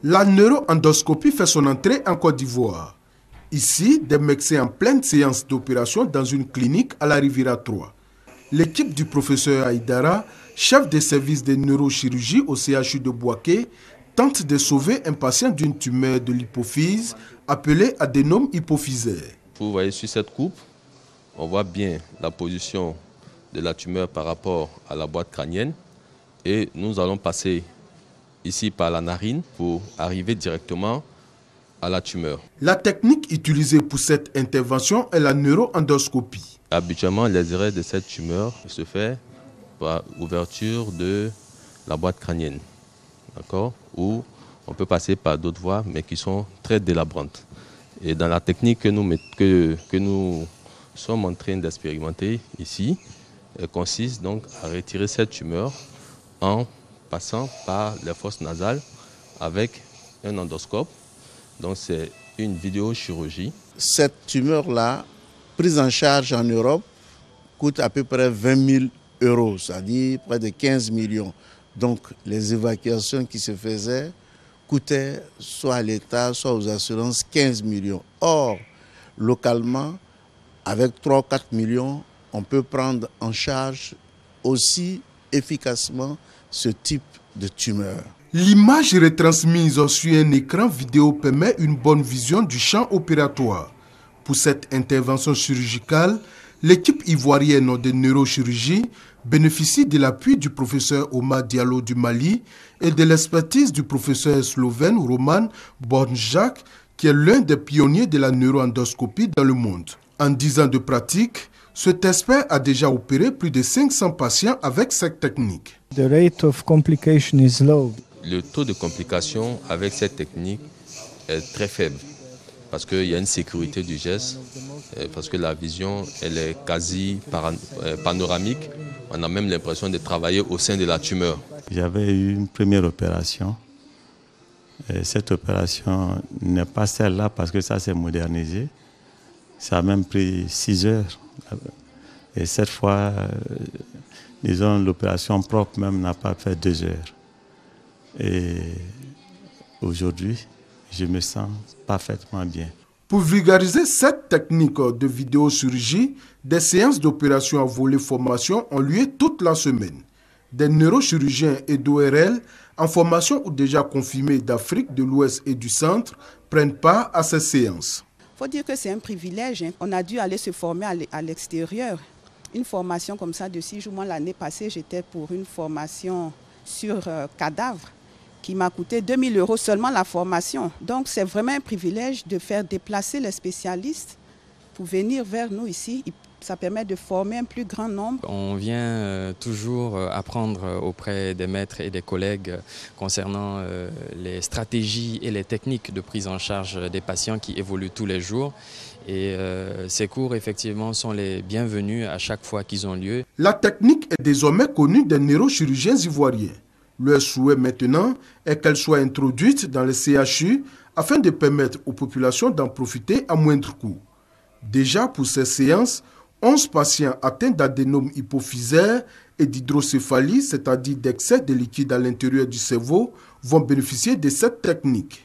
La neuroendoscopie fait son entrée en Côte d'Ivoire. Ici, des médecins en pleine séance d'opération dans une clinique à la Riviera 3. L'équipe du professeur Aïdara, chef des services de neurochirurgie au CHU de Bouaké, tente de sauver un patient d'une tumeur de l'hypophyse appelée adénome hypophysaire. Vous voyez sur cette coupe, on voit bien la position de la tumeur par rapport à la boîte crânienne. Et nous allons passer ici par la narine pour arriver directement à la tumeur. La technique utilisée pour cette intervention est la neuroendoscopie. Habituellement, les arrêts de cette tumeur se fait par ouverture de la boîte crânienne, d'accord, ou on peut passer par d'autres voies, mais qui sont très délabrantes. Et dans la technique que nous sommes en train d'expérimenter ici, elle consiste donc à retirer cette tumeur en passant par les fosses nasales avec un endoscope. Donc c'est une vidéochirurgie. Cette tumeur-là, prise en charge en Europe, coûte à peu près 20 000 euros, c'est-à-dire près de 15 millions. Donc les évacuations qui se faisaient coûtaient soit à l'État, soit aux assurances 15 millions. Or, localement, avec 3 ou 4 millions, on peut prendre en charge aussi efficacement ce type de tumeur. L'image retransmise sur un écran vidéo permet une bonne vision du champ opératoire. Pour cette intervention chirurgicale, l'équipe ivoirienne de neurochirurgie bénéficie de l'appui du professeur Omar Diallo du Mali et de l'expertise du professeur slovène Roman Bornjak, qui est l'un des pionniers de la neuroendoscopie dans le monde. En 10 ans de pratique, cet expert a déjà opéré plus de 500 patients avec cette technique. The rate of complication is low. Le taux de complication avec cette technique est très faible parce qu'il y a une sécurité du geste, parce que la vision elle est quasi panoramique. On a même l'impression de travailler au sein de la tumeur. J'avais eu une première opération. Et cette opération n'est pas celle-là parce que ça s'est modernisé. Ça a même pris 6 heures. Et cette fois, disons, l'opération propre même n'a pas fait 2 heures. Et aujourd'hui, je me sens parfaitement bien. Pour vulgariser cette technique de vidéochirurgie, des séances d'opération à volet formation ont lieu toute la semaine. Des neurochirurgiens et d'ORL en formation ou déjà confirmés d'Afrique de l'Ouest et du Centre prennent part à ces séances. Il faut dire que c'est un privilège. On a dû aller se former à l'extérieur. Une formation comme ça de 6 jours. Moi, l'année passée, j'étais pour une formation sur cadavres qui m'a coûté 2 000 euros seulement la formation. Donc, c'est vraiment un privilège de faire déplacer les spécialistes pour venir vers nous ici. Ça permet de former un plus grand nombre. On vient toujours apprendre auprès des maîtres et des collègues concernant les stratégies et les techniques de prise en charge des patients qui évoluent tous les jours. Et ces cours, effectivement, sont les bienvenus à chaque fois qu'ils ont lieu. La technique est désormais connue des neurochirurgiens ivoiriens. Leur souhait maintenant est qu'elle soit introduite dans les CHU afin de permettre aux populations d'en profiter à moindre coût. Déjà pour ces séances, 11 patients atteints d'adénome hypophysaire et d'hydrocéphalie, c'est-à-dire d'excès de liquide à l'intérieur du cerveau, vont bénéficier de cette technique.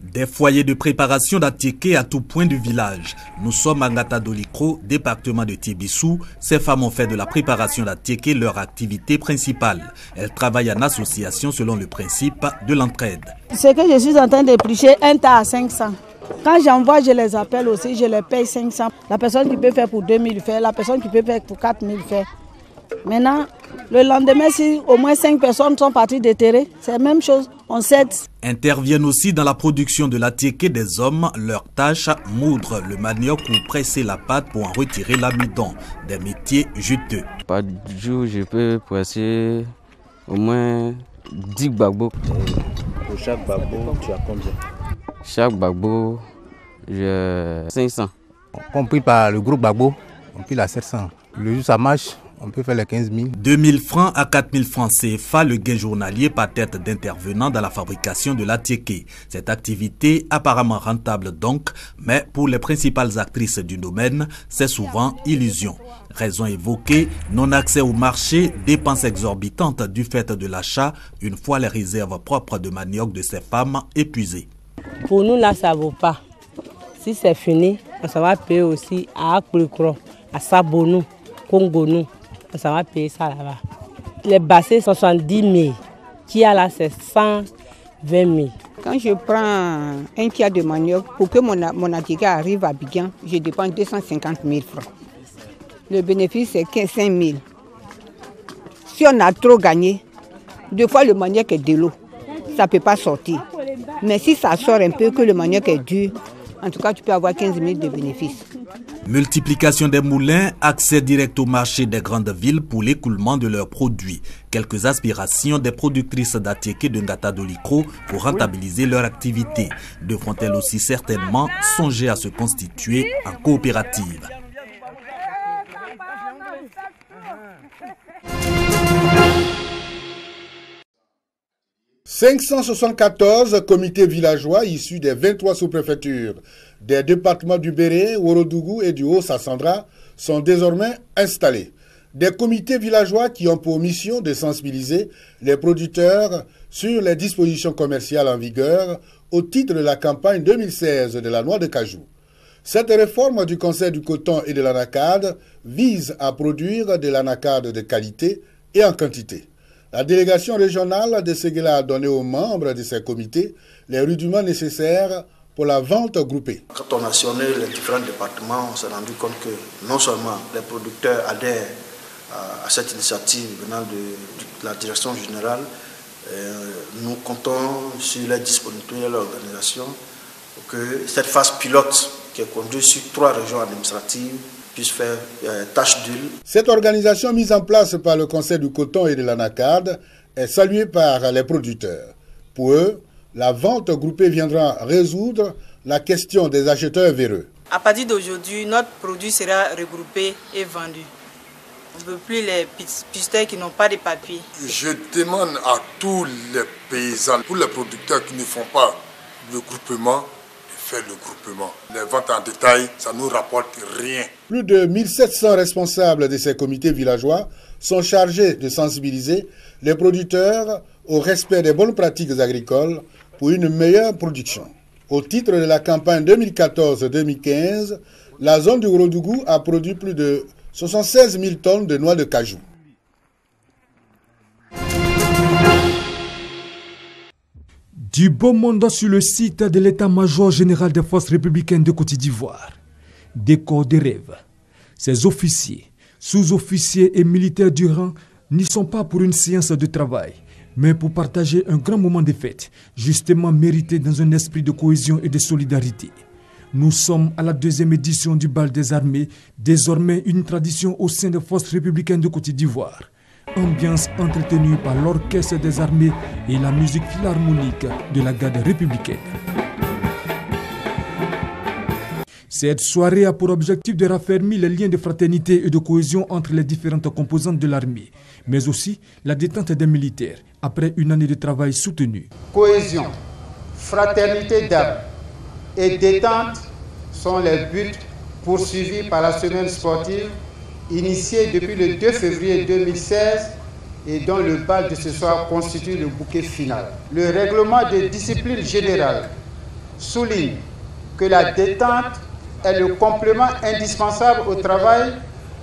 Des foyers de préparation d'Atiké à tout point du village. Nous sommes à Ngata-Dolikro, département de Tibissou. Ces femmes ont fait de la préparation d'Atiké leur activité principale. Elles travaillent en association selon le principe de l'entraide. Ce que je suis en train d'éplucher, un tas à 500. Quand j'envoie, je les appelle aussi, je les paye 500. La personne qui peut faire pour 2000 fait, la personne qui peut faire pour 4000 fait. Maintenant, le lendemain, si au moins 5 personnes sont parties déterrer, c'est la même chose, on cède. Interviennent aussi dans la production de l'Atiké des hommes. Leur tâche, moudre le manioc ou presser la pâte pour en retirer l'amidon. Des métiers juteux. Par jour, je peux presser au moins 10 gbagbo. Pour chaque gbagbo, tu as combien? Chaque gbagbo, j'ai 500. Compris par le gros gbagbo, on pile à 700. Le jour ça marche, on peut faire les 15 000. 2 000 francs à 4 000 francs CFA, le gain journalier par tête d'intervenant dans la fabrication de l'attiéké. Cette activité apparemment rentable donc, mais pour les principales actrices du domaine, c'est souvent illusion. Raison évoquée, non-accès au marché, dépenses exorbitantes du fait de l'achat, une fois les réserves propres de manioc de ces femmes épuisées. Pour nous là, ça ne vaut pas. Si c'est fini, ça va payer aussi à Akulukro, à Sabonou, Congonou. Ça va payer ça là-bas. Les bassins 70 000, qui a là c'est 120 000. Quand je prends un tiers de manioc, pour que mon attiéké arrive à Abidjan, je dépense 250 000 francs. Le bénéfice c'est 5 000. Si on a trop gagné, deux fois le manioc est de l'eau, ça ne peut pas sortir. Mais si ça sort un peu, que le manioc est dur, en tout cas tu peux avoir 15 000 de bénéfices. Multiplication des moulins, accès direct au marché des grandes villes pour l'écoulement de leurs produits. Quelques aspirations des productrices d'attiéké de Ngata Dolikro pour rentabiliser leur activité. Devront-elles aussi certainement songer à se constituer en coopérative. « 574 comités villageois issus des 23 sous-préfectures des départements du Béré, Ourodougou et du Haut-Sassandra sont désormais installés. Des comités villageois qui ont pour mission de sensibiliser les producteurs sur les dispositions commerciales en vigueur au titre de la campagne 2016 de la noix de cajou. Cette réforme du Conseil du coton et de l'anacarde vise à produire de l'anacarde de qualité et en quantité. La délégation régionale de Séguéla a donné aux membres de ces comités les rudiments nécessaires pour la vente groupée. Quand on a sillonné les différents départements, on s'est rendu compte que non seulement les producteurs adhèrent à cette initiative venant de la direction générale, nous comptons sur la disponibilité de l'organisation pour que cette phase pilote qui est conduite sur 3 régions administratives puisse faire tâche d'huile. Cette organisation mise en place par le Conseil du coton et de l'anacarde est saluée par les producteurs. Pour eux, la vente groupée viendra résoudre la question des acheteurs véreux. À partir d'aujourd'hui, notre produit sera regroupé et vendu. On ne veut plus les pisteurs qui n'ont pas de papier. Je demande à tous les paysans, pour les producteurs qui ne font pas le groupement, de faire le groupement. Les ventes en détail, ça ne nous rapporte rien. Plus de 1700 responsables de ces comités villageois sont chargés de sensibiliser les producteurs au respect des bonnes pratiques agricoles pour une meilleure production. Au titre de la campagne 2014-2015, la zone du Ourodougou a produit plus de 76 000 tonnes de noix de cajou. Du beau monde sur le site de l'état-major général des forces républicaines de Côte d'Ivoire. Décor des rêves. Ces officiers, sous-officiers et militaires du rang n'y sont pas pour une séance de travail, mais pour partager un grand moment de fête, justement mérité dans un esprit de cohésion et de solidarité. Nous sommes à la 2e édition du bal des armées, désormais une tradition au sein des forces républicaines de Côte d'Ivoire. Ambiance entretenue par l'orchestre des armées et la musique philharmonique de la garde républicaine. Cette soirée a pour objectif de raffermir les liens de fraternité et de cohésion entre les différentes composantes de l'armée, mais aussi la détente des militaires après une année de travail soutenu. Cohésion, fraternité d'âme et détente sont les buts poursuivis par la semaine sportive initiée depuis le 2 février 2016 et dont le bal de ce soir constitue le bouquet final. Le règlement de discipline générale souligne que la détente est le complément indispensable au travail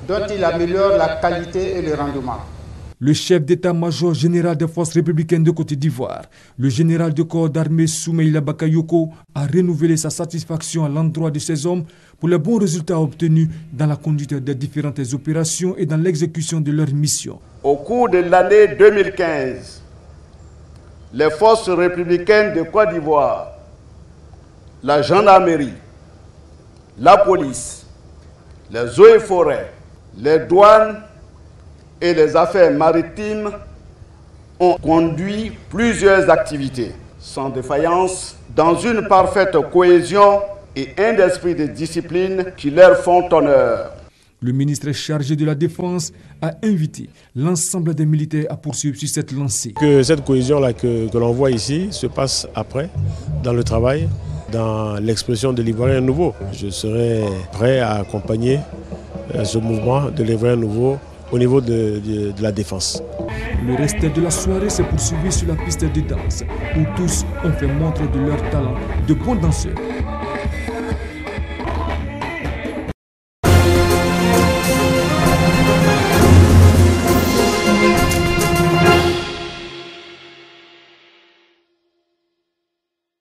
dont il améliore la qualité et le rendement. Le chef d'état-major général des forces républicaines de Côte d'Ivoire, le général de corps d'armée Soumeïla Bakayoko, a renouvelé sa satisfaction à l'endroit de ces hommes pour les bons résultats obtenus dans la conduite des différentes opérations et dans l'exécution de leurs missions. Au cours de l'année 2015, les forces républicaines de Côte d'Ivoire, la gendarmerie, la police, les eaux et forêts, les douanes et les affaires maritimes ont conduit plusieurs activités sans défaillance, dans une parfaite cohésion et un esprit de discipline qui leur font honneur. Le ministre chargé de la Défense a invité l'ensemble des militaires à poursuivre sur cette lancée. Que cette cohésion-là que l'on voit ici se passe après, dans le travail, dans l'expression de l'Ivoirien nouveau. Je serai prêt à accompagner ce mouvement de l'Ivoirien nouveau au niveau de la défense. Le reste de la soirée s'est poursuivi sur la piste de danse, où tous ont fait montre de leur talent de bons danseurs.